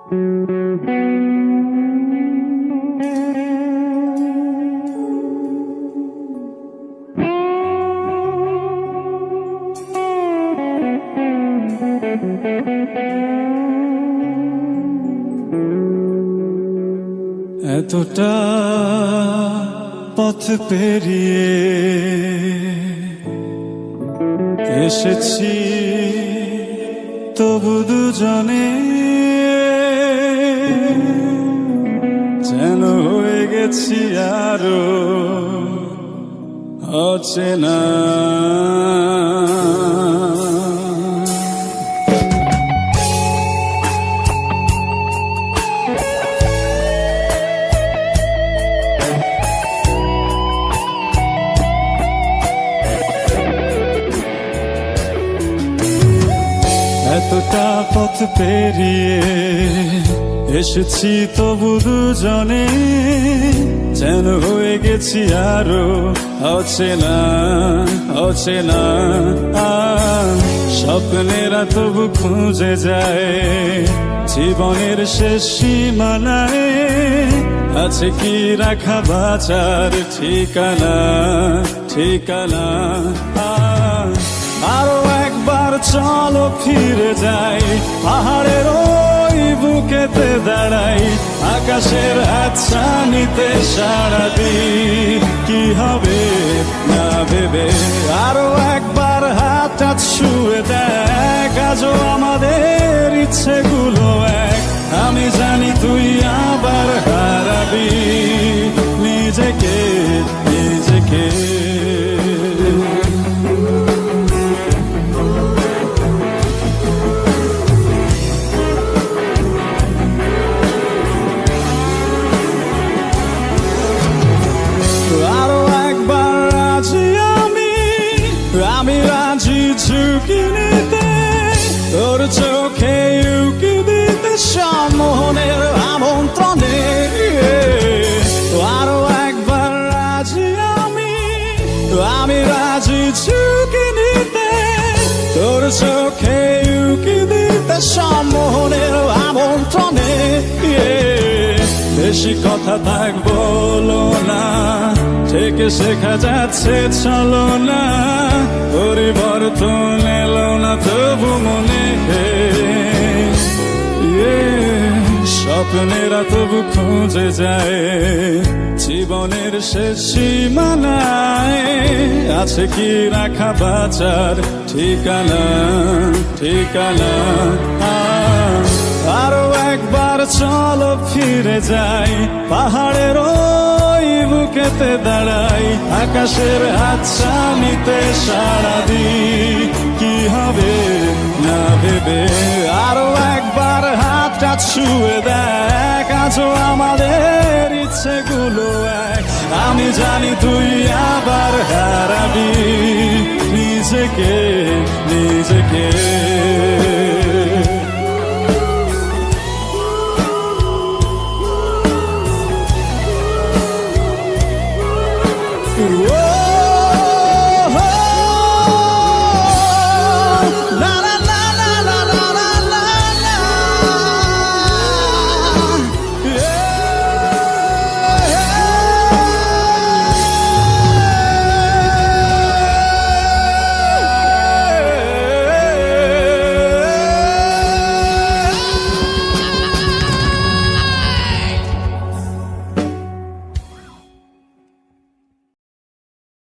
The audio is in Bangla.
এতটা পথ পেরিয়ে এসেছি তবু দুজনে যেন হয়ে গেছি আরো অচেনা। এতটা পথ পেরিয়ে এসেছি তবু দুজনে যেন হয়ে গেছি আরো অচেনা অচেনা। স্বপ্নেরা তবু খুঁজে যায় জীবনের শেষ সীমানায়, আছে কি রাখা বাঁচার ঠিকানা ঠিকানা। আরো একবার চলো ফিরে যাই পাহাড়ের ওই বুকেতে দাঁড়াই, আকাশের হাতছানিতে সাড়া দিই কি হবে না ভেবে। আরো একবার হাতটা ছুঁয়ে দেখ আজও আমাদের ইচ্ছেগুলো এক, আমি জানি তুই আবার হারাবি নিজেকে নিজেকে। আমি রাজি ঝুঁকি নিতে তোর চোখে উকি দিতে সম্মোহনের আমন্ত্রণে। আরো একবার রাজি আমি রাজি ঝুঁকি নিতে তোর চোখে উকি দিতে সম্মোহনের আমন্ত্রণে। বেশি কথা থাক বলো না, থেকে শেখা যাচ্ছে চলো না, পরিবর্তন এলো না তবু মনে। স্বপ্নেরা তবু খুঁজে যায় জীবনের শেষ সীমানায়, আছে কি রাখা বাঁচার ঠিকানা ঠিকানা। আরো একবার চলো ফিরে যাই পাহাড়ের ওই বুকেতে দাঁড়াই, আকাশের হাতছানিতে সাড়া দিই কি হবে না ভেবে। আরো একবার হাতটা ছুঁয়ে দেখ আজও আমাদের ইচ্ছেগুলো এক, আমি জানি তুই আবার হারাবি নিজেকে নিজেকে।